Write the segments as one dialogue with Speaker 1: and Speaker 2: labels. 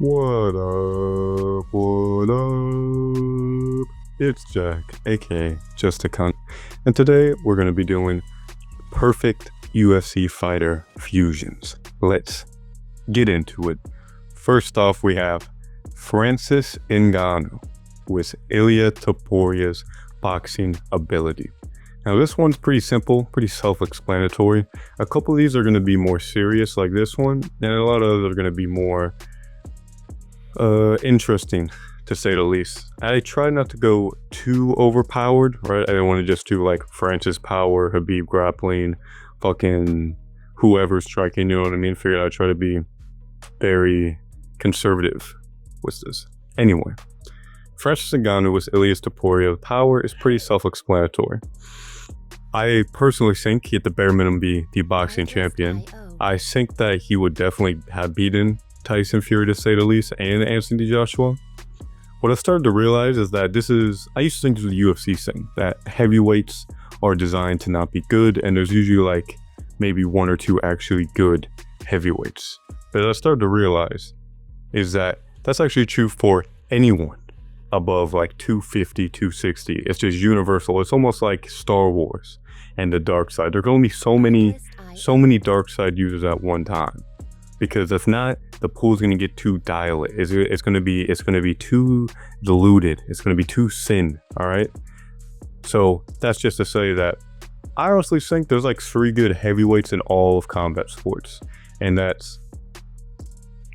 Speaker 1: What up? What up? It's Jack, aka Just a Cunt, and today we're going to be doing perfect UFC fighter fusions. Let's get into it. First off, we have Francis Ngannou with Ilia Toporia's boxing ability. Now this one's pretty simple, pretty self-explanatory. A couple of these are going to be more serious like this one, and a lot of others are going to be more interesting, to say the least. I try not to go too overpowered, right? I don't want to just do like Francis power, Habib grappling, fucking whoever's striking, you know what I mean? Figured I'd try to be very conservative with this. Anyway, Francis Ngannou with Ilia Topuria power is pretty self-explanatory. I personally think he at the bare minimum be the boxing champion. I think that he would definitely have beaten Tyson Fury, to say the least, and Anthony Joshua. What I started to realize is that I used to think this was a UFC thing, that heavyweights are designed to not be good, and there's usually like maybe one or two actually good heavyweights. But I started to realize is that that's actually true for anyone above like 250, 260. It's just universal. It's almost like Star Wars and the dark side. There can only be so many dark side users at one time. Because if not, the pool's gonna get too diluted. It's gonna be too diluted. It's gonna be too thin. All right. So that's just to say that I honestly think there's like 3 good heavyweights in all of combat sports, and that's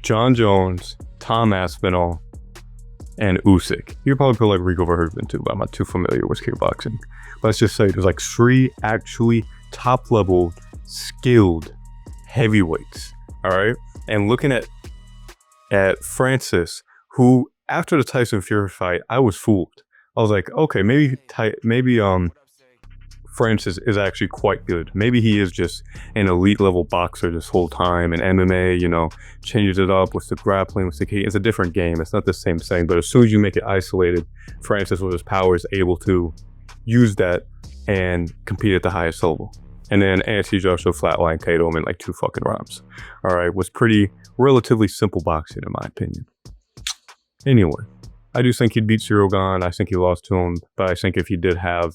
Speaker 1: John Jones, Tom Aspinall, and Usyk. You probably put like Rico Verhoeven too, but I'm not too familiar with kickboxing. But let's just say there's like 3 actually top level skilled heavyweights. All right, and looking at Francis, who after the Tyson Fury fight, I was fooled. I was like, okay, maybe Francis is actually quite good. Maybe he is just an elite level boxer this whole time. And MMA, you know, changes it up with the grappling, with the key. It's a different game. It's not the same thing. But as soon as you make it isolated, Francis with his power is able to use that and compete at the highest level. And then Anthony Joshua flatline KO'd him in like 2 fucking rounds. All right, was pretty relatively simple boxing in my opinion. Anyway, I do think he'd beat Cyril Gane. I think he lost to him, but I think if he did have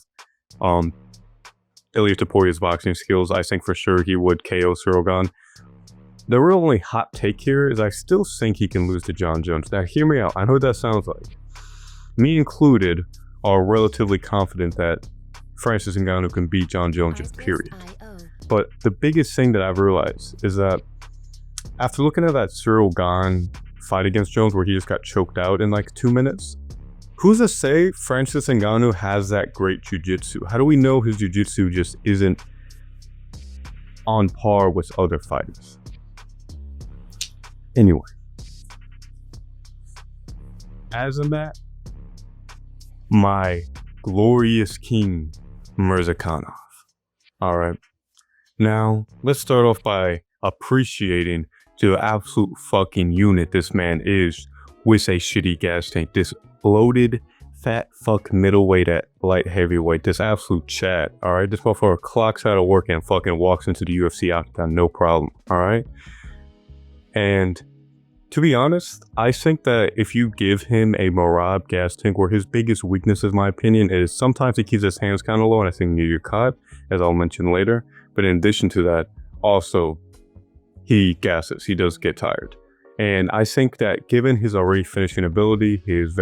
Speaker 1: Ilia Toporia's boxing skills, I think for sure he would KO Cyril Gane. The real only hot take here is I still think he can lose to John Jones. Now hear me out. I know what that sounds like. Me included are relatively confident that Francis Ngannou can beat John Jones, just period. But the biggest thing that I've realized is that after looking at that Cyril Gane fight against Jones where he just got choked out in like 2 minutes, who's to say Francis Ngannou has that great jiu-jitsu? How do we know his jiu-jitsu just isn't on par with other fighters? Anyway, Azamat, my glorious king, Mirzakhanov. All right. Now, let's start off by appreciating the absolute fucking unit this man is with a shitty gas tank. This bloated, fat fuck middleweight at light heavyweight. This absolute chat. All right. This motherfucker clocks out of work and fucking walks into the UFC octagon. No problem. All right. And to be honest, I think that if you give him a Marab gas tank, where his biggest weakness, in my opinion, is sometimes he keeps his hands kind of low, and I think you get caught, as I'll mention later. But in addition to that, also, he gasses. He does get tired. And I think that given his already finishing ability, his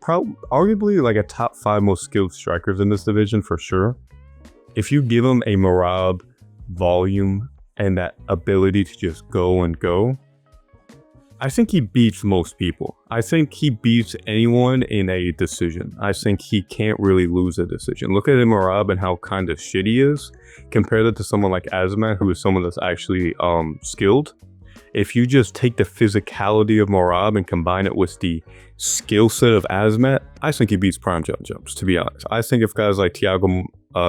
Speaker 1: arguably like a top 5 most skilled strikers in this division for sure. If you give him a Marab volume and that ability to just go and go, I think he beats most people. I think he beats anyone in a decision. I think he can't really lose a decision. Look at Marab and how kind of shit he is. Compare that to someone like Azamat, who is someone that's actually skilled. If you just take the physicality of Marab and combine it with the skill set of Azamat, I think he beats Prime John Jones, to be honest. I think if guys like Thiago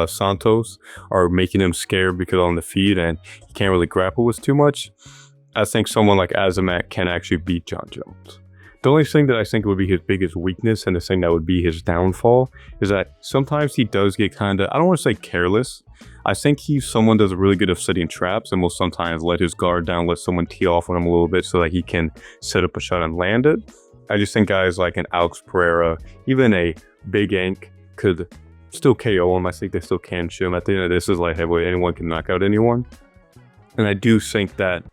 Speaker 1: Santos are making him scared because on the feet and he can't really grapple with too much, I think someone like Azamat can actually beat John Jones. The only thing that I think would be his biggest weakness and the thing that would be his downfall is that sometimes he does get kind of, I don't want to say careless. I think he's someone that's really good at setting traps and will sometimes let his guard down, let someone tee off on him a little bit so that he can set up a shot and land it. I just think guys like an Alex Pereira, even a Big Ink, could still KO him. I think they still can shoot him. At the end of this is light heavyweight. Anyone can knock out anyone. And I do think that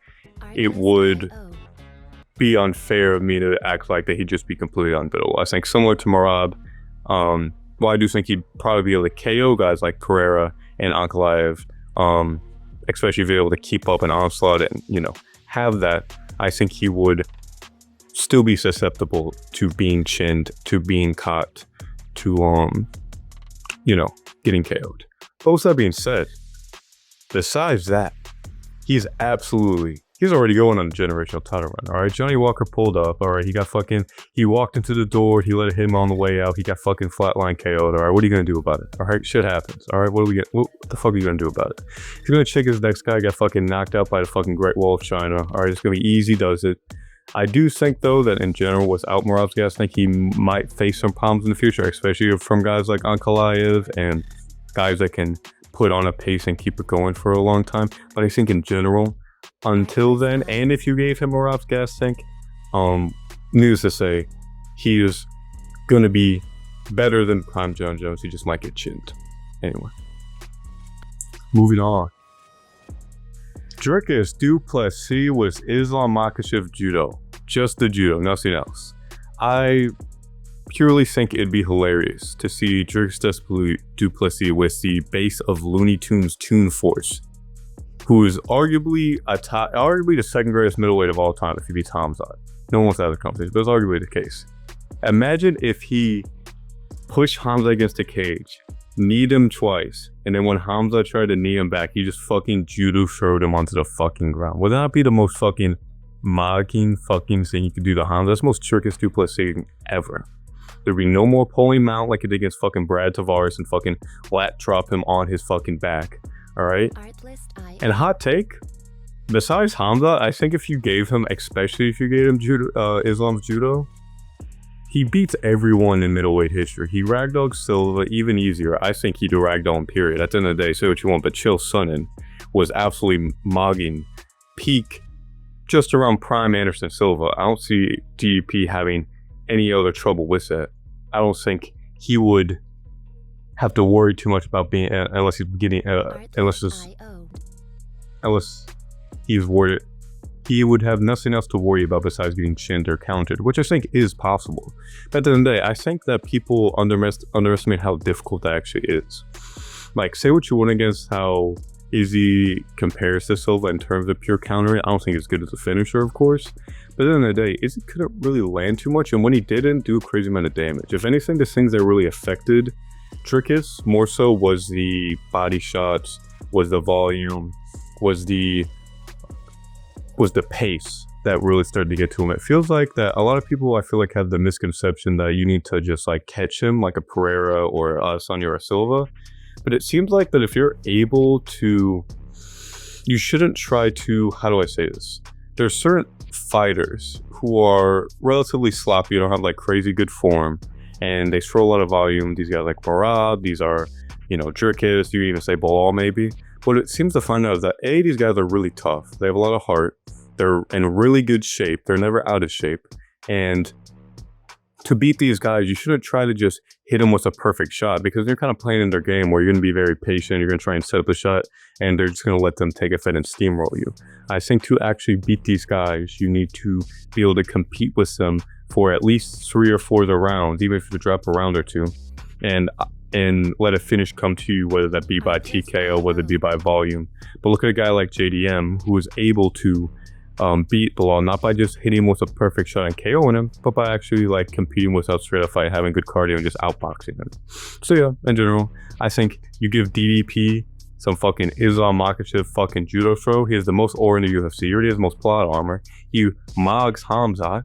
Speaker 1: it would be unfair of me to act like that he'd just be completely unbeatable. I think similar to Merab, well, I do think he'd probably be able to KO guys like Pereira and Ankalaev, especially if he's able to keep up an onslaught and, you know, have that. I think he would still be susceptible to being chinned, to being caught, to, you know, getting KO'd. But with that being said, besides that, he's already going on a generational title run. All right, Johnny Walker pulled up. All right, he walked into the door. He let him on the way out. He got fucking flatline KO'd. All right, what are you gonna do about it? All right, shit happens. All right, what the fuck are you gonna do about it? He's gonna check his next guy got fucking knocked out by the fucking Great Wall of China. All right, it's gonna be easy, does it? I do think though that in general, without Merab's, I think he might face some problems in the future, especially from guys like Ankalaev and guys that can put on a pace and keep it going for a long time. But I think in general, until then, and if you gave him Merab's gas tank, needless to say, he is going to be better than Prime John Jones. He just might get chinned. Anyway, moving on. Dricus du Plessis was Islam Makhachev judo. Just the judo, nothing else. I purely think it'd be hilarious to see Dricus du Plessis with the base of Looney Tunes Toon Force, who is arguably the second greatest middleweight of all time if he beats Hamzat. No one wants other companies, but it's arguably the case. Imagine if he pushed Hamzat against the cage, kneed him twice, and then when Hamzat tried to knee him back, he just fucking judo throwed him onto the fucking ground. Would that be the most fucking mocking fucking thing you could do to Hamzat? That's the most Dricus du Plessis ever. There'd be no more pulling mount like it did against fucking Brad Tavares and fucking lat drop him on his fucking back. Alright? And hot take, besides Hamzat, I think if you gave him, especially if you gave him Islam's judo, he beats everyone in middleweight history. He ragdolled Silva even easier. I think he'd ragdoll him, period. At the end of the day, say what you want, but Chael Sonnen was absolutely mogging peak just around prime Anderson Silva. I don't see DDP having any other trouble with that. I don't think he would have to worry too much about being unless he's worried. He would have nothing else to worry about besides getting chinned or countered, which I think is possible. But at the end of the day, I think that people underestimate how difficult that actually is. Like, say what you want against how Izzy compares to Silva in terms of pure countering. I don't think it's good as a finisher, of course. But at the end of the day, Izzy couldn't really land too much, and when he didn't, do a crazy amount of damage. If anything, the things that really affected Dricus more so was the body shots, was the volume, was the pace that really started to get to him. It feels like that a lot of people, I feel like, have the misconception that you need to just like catch him like a Pereira or a Sonia or a Silva. But it seems like that if you're able to, you shouldn't try to, how do I say this? There's certain fighters who are relatively sloppy, don't have like crazy good form, and they throw a lot of volume. These guys like Merab, these are, you know, Dricus, you even say Bilal maybe. What it seems to find out is that A, these guys are really tough. They have a lot of heart. They're in really good shape. They're never out of shape. And to beat these guys, you shouldn't try to just hit them with a perfect shot, because you're kind of playing in their game where you're going to be very patient. You're going to try and set up a shot, and they're just going to let them take a fit and steamroll you. I think to actually beat these guys, you need to be able to compete with them for at least 3 or 4 rounds, even if you drop a round or two, and let a finish come to you, whether that be by TKO, whether it be by volume. But look at a guy like JDM, who is able to beat Bilal, not by just hitting him with a perfect shot and KOing him, but by actually like competing without straight up fight, having good cardio, and just outboxing him. So yeah, in general, I think you give DDP some fucking Islam Makhachev fucking judo throw. He has the most aura in the UFC. He already has the most plot armor. He mogs Hamzat,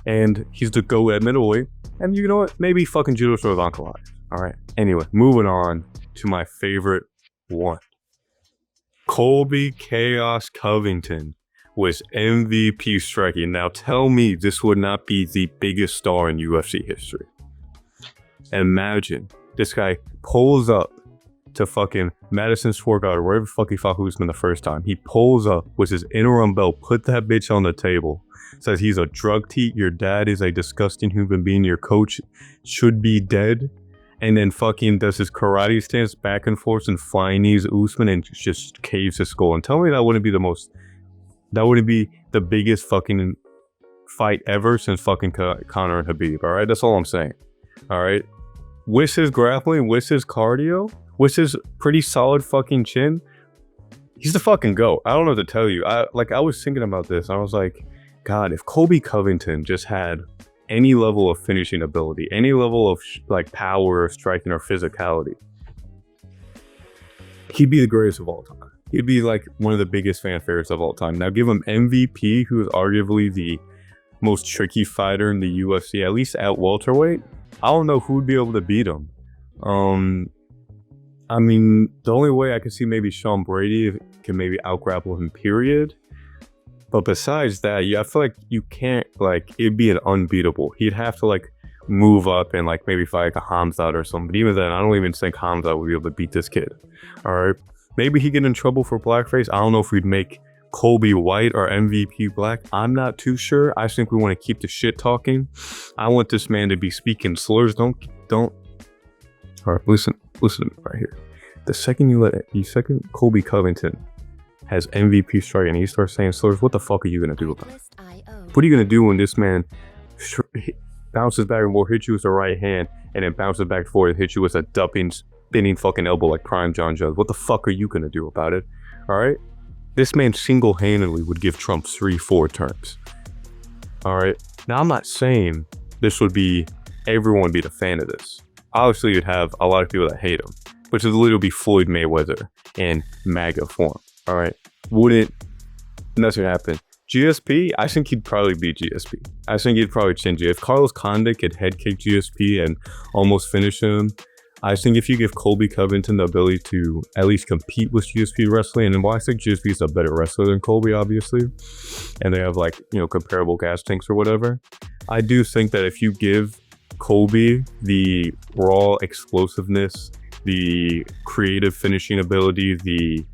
Speaker 1: and he's the go at middleweight. And you know what? Maybe fucking judo throws Ankalaev. Alright, anyway, moving on to my favorite one. Colby Chaos Covington was MVP striking. Now tell me this would not be the biggest star in UFC history. Imagine this guy pulls up to fucking Madison Square Garden, wherever the fuck he fought Usman the first time. He pulls up with his interim belt, put that bitch on the table, says he's a drug teat, your dad is a disgusting human being, your coach should be dead, and then fucking does his karate stance back and forth and flying knees Usman and just caves his skull. And tell me that wouldn't be the biggest fucking fight ever since fucking Conor and Khabib, alright? That's all I'm saying, alright? With his grappling, with his cardio, with his pretty solid fucking chin, he's the fucking GOAT. I don't know what to tell you. I was thinking about this. I was like, God, if Colby Covington just had any level of finishing ability, any level of like power or striking or physicality, he'd be the greatest of all time. He'd be like one of the biggest fan favorites of all time. Now give him MVP, who is arguably the most tricky fighter in the UFC, at least at welterweight. I don't know who would be able to beat him. I mean, the only way I could see maybe Sean Brady can maybe outgrapple him, period. But besides that, I feel like you can't, like, it'd be an unbeatable. He'd have to, like, move up and, like, maybe fight like a Hamzat or something. But even then, I don't even think Hamzat would be able to beat this kid. Alright? Maybe he'd get in trouble for blackface. I don't know if we'd make Colby white or MVP black. I'm not too sure. I think we want to keep the shit talking. I want this man to be speaking slurs. Don't. Alright, listen to me right here. The second Colby Covington has MVP strike and he starts saying slurs, what the fuck are you gonna do about it? What are you gonna do when this man bounces back and forth, hits you with the right hand, and then bounces back and forth, hits you with a dumping, spinning fucking elbow like prime John Jones? What the fuck are you gonna do about it? Alright? This man single-handedly would give Trump 3-4 terms. Alright? Now I'm not saying this would be, everyone would be a fan of this. Obviously you'd have a lot of people that hate him, which would literally be Floyd Mayweather in MAGA form. Alright? Nothing happen. GSP, I think he'd probably beat GSP. I think he'd probably chin GSP. If Carlos Condit could head kick GSP and almost finish him, I think if you give Colby Covington the ability to at least compete with GSP wrestling, and while I think GSP is a better wrestler than Colby, obviously, and they have like, you know, comparable gas tanks or whatever, I do think that if you give Colby the raw explosiveness, the creative finishing ability, the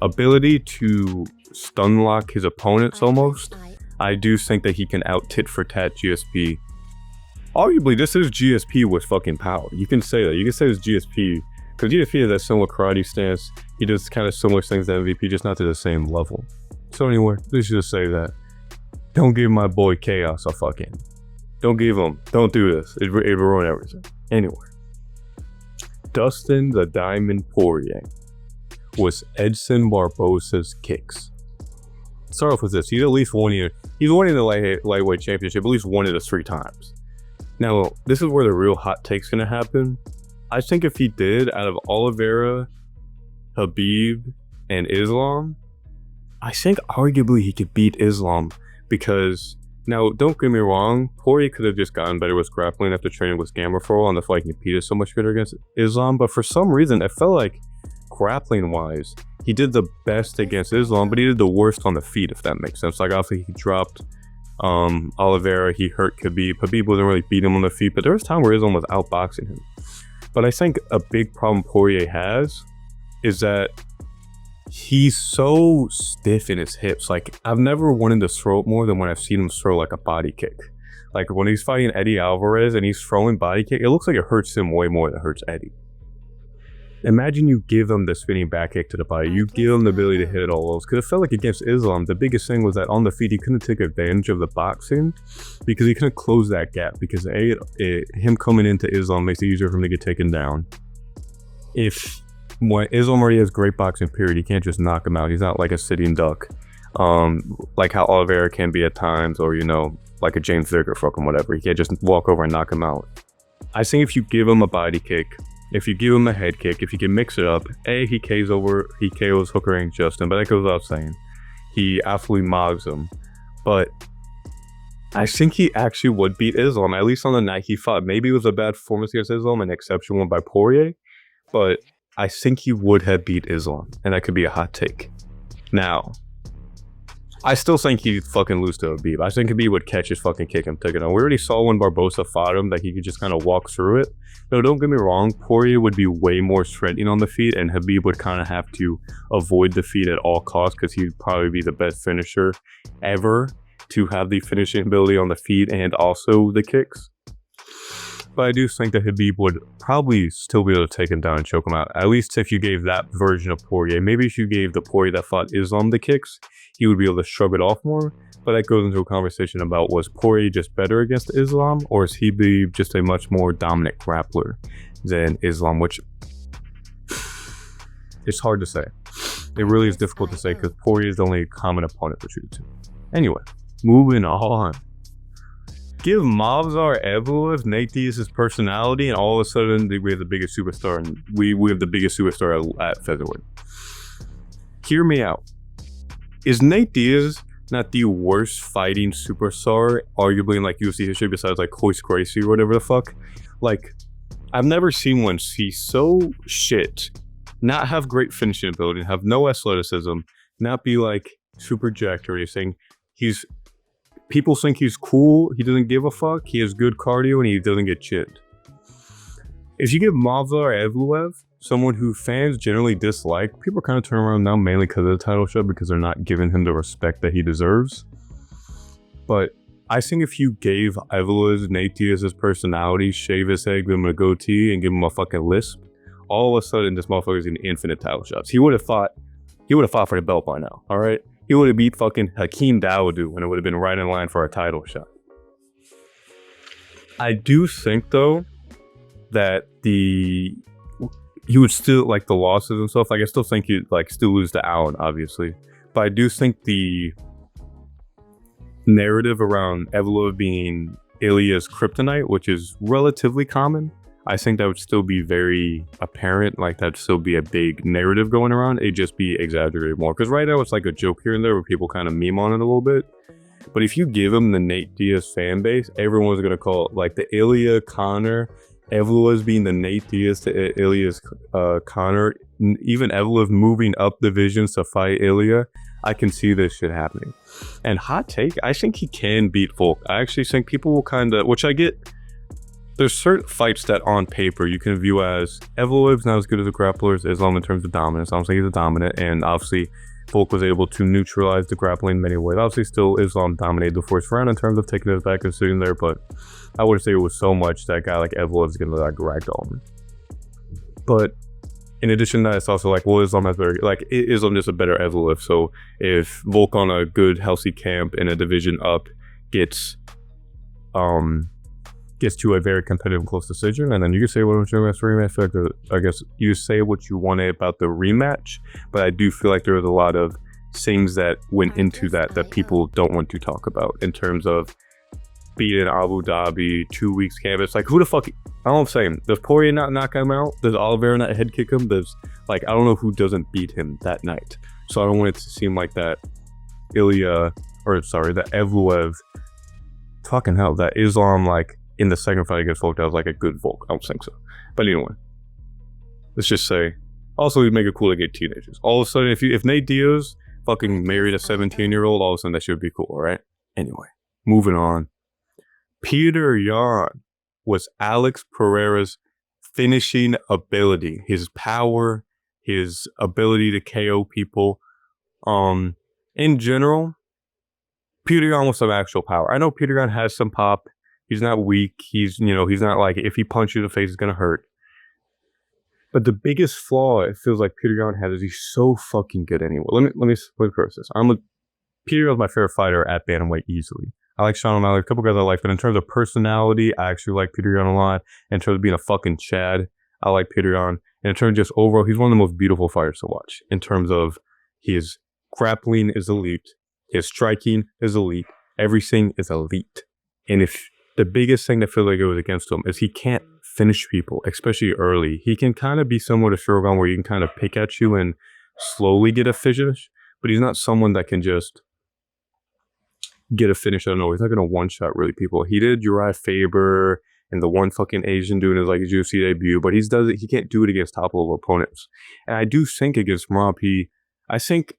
Speaker 1: ability to stun lock his opponents almost, I do think that he can out tit for tat GSP. Arguably, this is GSP with fucking power. You can say that. You can say it's GSP, because GSP has that similar karate stance. He does kind of similar things to MVP, just not to the same level. So anyway, let's just say that. Don't give my boy Chaos a fucking... Don't do this. It ruin everything. Anyway. Dustin the Diamond Poirier was Edson Barbosa's kicks. Start off with this. He's at least won it. He's winning the lightweight championship at least one of the 3 times. Now, this is where the real hot take's gonna happen. I think if he did, out of Oliveira, Khabib, and Islam, I think arguably he could beat Islam because, now, don't get me wrong, Poirier could have just gotten better with grappling after training with Gamma for a while, and that's why he competed so much better against Islam, but for some reason, it felt like grappling-wise, he did the best against Islam, but he did the worst on the feet, if that makes sense. Like, obviously, he dropped Oliveira, he hurt Khabib. Khabib wasn't really beating him on the feet, but there was time where Islam was outboxing him. But I think a big problem Poirier has is that he's so stiff in his hips. Like, I've never wanted to throw it more than when I've seen him throw like a body kick. Like when he's fighting Eddie Alvarez and he's throwing body kick, it looks like it hurts him way more than it hurts Eddie. Imagine you give him the spinning back kick to the body. You give him the ability to hit it all those. Because it felt like against Islam, the biggest thing was that on the feet, he couldn't take advantage of the boxing because he couldn't close that gap. Because him coming into Islam makes it easier for him to get taken down. When Islam already has great boxing, period, you can't just knock him out. He's not like a sitting duck. Like how Oliveira can be at times, or, you know, like a James Vick or fucking whatever. You can't just walk over and knock him out. I think if you give him a body kick, if you give him a head kick, if you can mix it up, he KOs Hooker and Justin, but that goes without saying. He absolutely mogs him. But I think he actually would beat Islam, at least on the night he fought. Maybe it was a bad performance against Islam, an exceptional one by Poirier, but I think he would have beat Islam, and that could be a hot take. Now, I still think he'd fucking lose to Habib. I think Habib would catch his fucking kick and take it on. We already saw when Barbosa fought him that he could just kind of walk through it. No, don't get me wrong. Poirier would be way more threatening on the feet, and Habib would kind of have to avoid the feet at all costs because he'd probably be the best finisher ever to have the finishing ability on the feet and also the kicks. But I do think that Habib would probably still be able to take him down and choke him out. At least if you gave that version of Poirier. Maybe if you gave the Poirier that fought Islam the kicks, he would be able to shrug it off more. But that goes into a conversation about, was Poirier just better against Islam, or is he just a much more dominant grappler than Islam, which it's hard to say. It really is difficult to say because Poirier is the only common opponent between the two. Anyway, moving on. Give Movsar Evloev Nate Diaz's personality, and all of a sudden we have the biggest superstar, and we have the biggest superstar at featherweight. Hear me out. Is Nate Diaz not the worst fighting superstar, arguably in like UFC history, besides like Royce Gracie or whatever the fuck? Like, I've never seen one see so shit, not have great finishing ability, have no athleticism, not be like super jacked or anything. People think he's cool, he doesn't give a fuck, he has good cardio, and he doesn't get chipped. If you give Movsar Evloev, someone who fans generally dislike, people kind of turn around now mainly because of the title shot, because they're not giving him the respect that he deserves. But I think if you gave Evloev Nate Diaz's personality, shave his head, give him a goatee, and give him a fucking lisp, all of a sudden this motherfucker's getting infinite title shots. He would have fought for the belt by now, alright? He would have beat fucking Hakeem Dawodu and it would have been right in line for a title shot. I do think though that he would still, like, the losses and stuff, like I still think he'd like still lose to Allen, obviously. But I do think the narrative around Evloev being Ilya's kryptonite, which is relatively common, I think that would still be very apparent. Like, that'd still be a big narrative going around. It'd just be exaggerated more. Because right now it's like a joke here and there where people kind of meme on it a little bit. But if you give him the Nate Diaz fan base, everyone's going to call it like the Ilya Conor. Evloev being the Nate Diaz to Ilya's Conor. Even Evloev moving up divisions to fight Ilya. I can see this shit happening. And hot take, I think he can beat Volk. I actually think people will kind of, which I get. There's certain fights that on paper you can view as Evloev's not as good as a grappler as Islam in terms of dominance. I don't think he's a dominant, and obviously Volk was able to neutralize the grappling in many ways. Obviously still Islam dominated the first round in terms of taking it back and sitting there, but I wouldn't say it was so much that a guy like Evloev's gonna like ragdoll him. But in addition to that, it's also like, well, Islam has better, like, Islam just a better Evloev. So if Volk on a good healthy camp in a division up gets to a very competitive close decision, and then you can say what you want rematch. I guess you say what you wanted about the rematch, but I do feel like there was a lot of things that went into that people don't want to talk about in terms of beating Abu Dhabi, 2 weeks camp. It's like, who the fuck? I don't know what I'm saying. Does Poirier not knock him out? Does Oliveira not head kick him? Does, like, I don't know who doesn't beat him that night. So I don't want it to seem like that that Evloev, fucking hell, that Islam, like, in the second fight against Volk, that was like a good Volk. I don't think so. But anyway, let's just say, also we make it cool to get teenagers. All of a sudden, if Nate Diaz fucking married a 17-year-old, all of a sudden that should be cool, alright? Anyway, moving on. Peter Yan was Alex Pereira's finishing ability, his power, his ability to KO people. In general, Peter Yan was some actual power. I know Peter Yan has some pop. He's not weak. He's not like, if he punches you in the face, it's going to hurt. But the biggest flaw it feels like Peter Yan has is he's so fucking good anyway. Let me preface this. Peter Yan's my favorite fighter at bantamweight easily. I like Sean O'Malley, a couple guys I like, but in terms of personality, I actually like Peter Yan a lot. In terms of being a fucking Chad, I like Peter Yan. And in terms of just overall, he's one of the most beautiful fighters to watch. In terms of his grappling is elite, his striking is elite, everything is elite. And if the biggest thing that feels like it was against him is he can't finish people, especially early. He can kind of be somewhat a Shogun where you can kind of pick at you and slowly get a finish, but he's not someone that can just get a finish. I don't know. He's not going to one-shot really people. He did Uriah Faber and the one fucking Asian dude in his UFC debut, but he can't do it against top-level opponents. And I do think against Merab, I think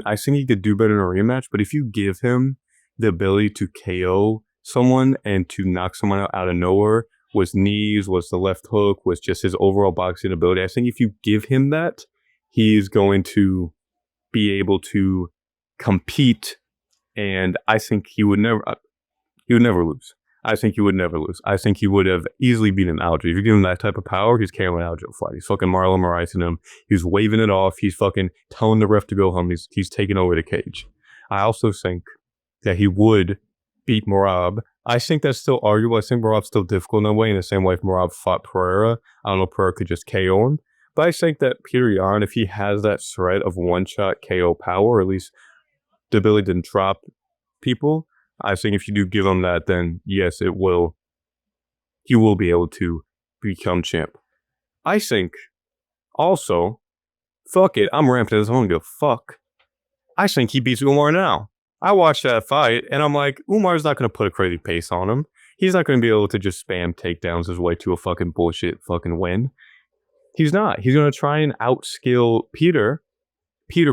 Speaker 1: I think he could do better in a rematch, but if you give him the ability to KO someone and to knock someone out of nowhere with knees, was the left hook, was just his overall boxing ability, I think if you give him that, he's going to be able to compete, and I think he would never lose. I think he would never lose. I think he would have easily beaten Aljo. If you give him that type of power, he's carrying Aljo fight. He's fucking Marlon Moraes him. He's waving it off. He's fucking telling the ref to go home. He's taking over the cage. I also think that he would beat Merab. I think that's still arguable. I think Merab's still difficult in a way, in the same way if Merab fought Pereira. I don't know if Pereira could just KO him. But I think that Peter Yan, if he has that threat of one-shot KO power, or at least the ability to drop people, I think if you do give him that, then yes, he will be able to become champ. I think also, fuck it, I'm ramping this, I don't give a fuck. I think he beats Umar now. I watched that fight, and I'm like, Umar's not going to put a crazy pace on him. He's not going to be able to just spam takedowns his way to a fucking bullshit fucking win. He's not. He's going to try and outskill Peter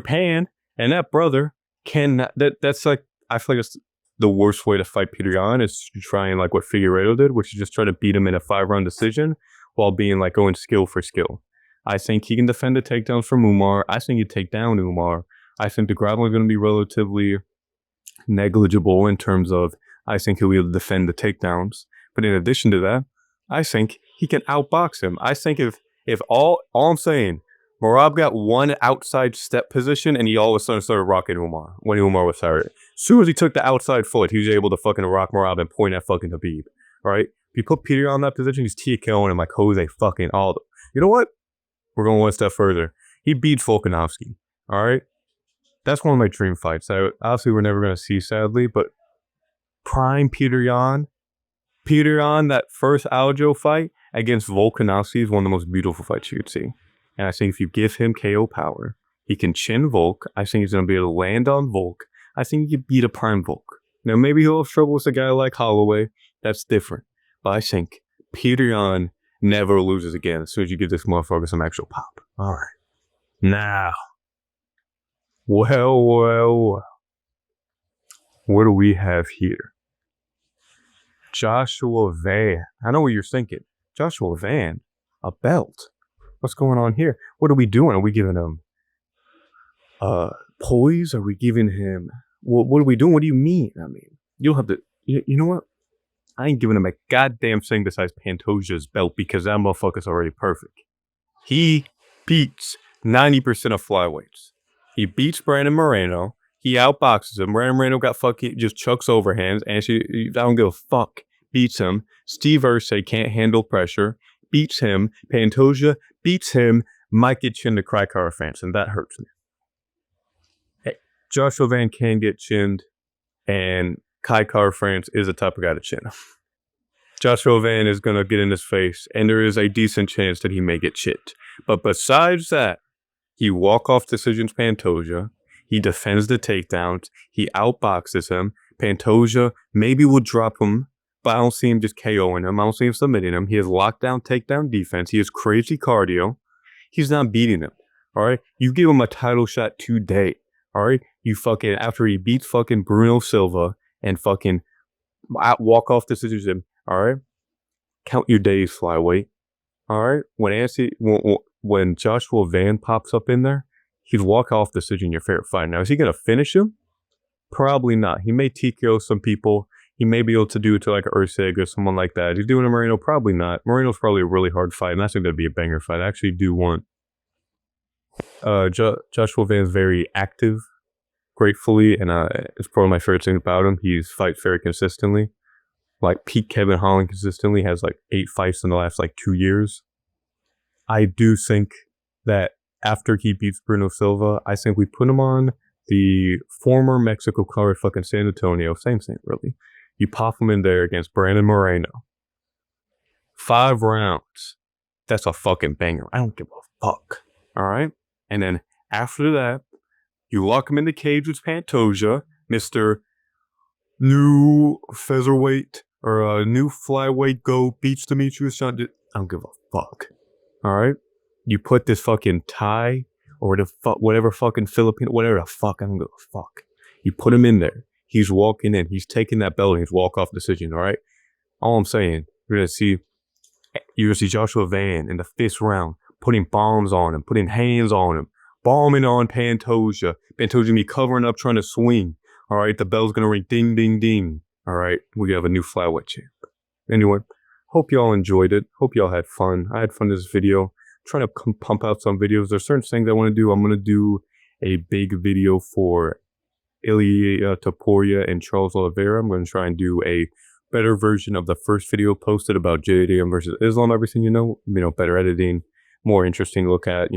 Speaker 1: Pan, and that brother can, that's like, I feel like it's the worst way to fight Peter Yan is to try and like what Figueiredo did, which is just try to beat him in a 5-round decision while being like going skill for skill. I think he can defend the takedowns from Umar. I think he'd take down Umar. I think the grappling is going to be relatively negligible in terms of, I think he'll be able to defend the takedowns. But in addition to that, I think he can outbox him. I think if all I'm saying, Merab got one outside step position and he all of a sudden started rocking Umar when Umar was hurt. As soon as he took the outside foot, he was able to fucking rock Merab and point at fucking Habib. Right? If you put Peter on that position, he's TKOing him like Jose fucking Aldo. You know what? We're going one step further. He beats Volkanovski. Alright? That's one of my dream fights. Obviously, we're never going to see, sadly, but prime Peter Yan, that first Aljo fight against Volkanovski is one of the most beautiful fights you could see. And I think if you give him KO power, he can chin Volk. I think he's going to be able to land on Volk. I think he could beat a prime Volk. Now, maybe he'll have trouble with a guy like Holloway. That's different. But I think Peter Yan never loses again as soon as you give this motherfucker some actual pop. All right. Now, well. What do we have here? Joshua Van. I know what you're thinking. Joshua Van? A belt? What's going on here? What are we doing? Are we giving him poise? Are we giving him... What are we doing? What do you mean? I mean, you'll have to... You know what? I ain't giving him a goddamn thing besides Pantoja's belt because that motherfucker's already perfect. He beats 90% of flyweights. He beats Brandon Moreno. He outboxes him. Brandon Moreno got fucking... just chucks overhands. And I don't give a fuck. Beats him. Steve Ursay can't handle pressure. Beats him. Pantoja beats him. Might get chinned to Krykar fans, and that hurts me. Hey, Joshua Van can get chinned, and Kai Car France is the type of guy to chin. Joshua Van is going to get in his face, and there is a decent chance that he may get chipped. But besides that, he walk-off decisions Pantoja. He defends the takedowns. He outboxes him. Pantoja maybe will drop him, but I don't see him just KOing him. I don't see him submitting him. He has lockdown, takedown defense. He has crazy cardio. He's not beating him. All right? You give him a title shot today. All right? You fucking, after he beats fucking Bruno Silva and fucking walk off decisions him. All right? Count your days, flyweight. All right? When Joshua Van pops up in there, he'd walk off decision your favorite fight. Now, is he going to finish him? Probably not. He may TKO some people. He may be able to do it to like Ursig or someone like that. He's doing a Moreno? Probably not. Moreno's probably a really hard fight, and that's going to be a banger fight. I actually do want... Joshua Van's very active, gratefully, and it's probably my favorite thing about him. He fights very consistently. Like peak Kevin Holland consistently, has like 8 fights in the last like 2 years. I do think that after he beats Bruno Silva, I think we put him on the former Mexico card fucking San Antonio. Same thing, really. You pop him in there against Brandon Moreno. 5 rounds. That's a fucking banger. I don't give a fuck. Alright? And then after that, you lock him in the cage with Pantoja, Mr. New featherweight, or new flyweight go, beats Demetrius Johnson. I don't give a fuck. Alright? You put this fucking tie or whatever fucking Filipino, whatever the fuck, I'm gonna fuck. You put him in there. He's walking in. He's taking that belt and he's walk-off decision, all right? All I'm saying, you're gonna see Joshua Van in the 5th round putting bombs on him, putting hands on him, bombing on Pantoja. Pantoja me covering up, trying to swing. All right, the bell's gonna ring, ding, ding, ding. All right, we have a new flyweight champ. Anyway, hope y'all enjoyed it. Hope y'all had fun. I had fun in this video. I'm trying to pump out some videos. There's certain things I want to do. I'm gonna do a big video for Ilia Topuria and Charles Oliveira. I'm going to try and do a better version of the first video posted about JDM versus Islam. Everything, better editing, more interesting to look at,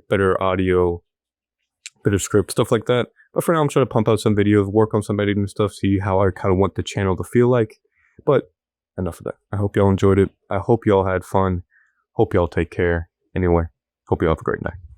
Speaker 1: better audio, better script, stuff like that. But for now, I'm trying to pump out some videos, work on some editing stuff, see how I kind of want the channel to feel like. But enough of that. I hope y'all enjoyed it. I hope y'all had fun. Hope y'all take care. Anyway, hope y'all have a great night.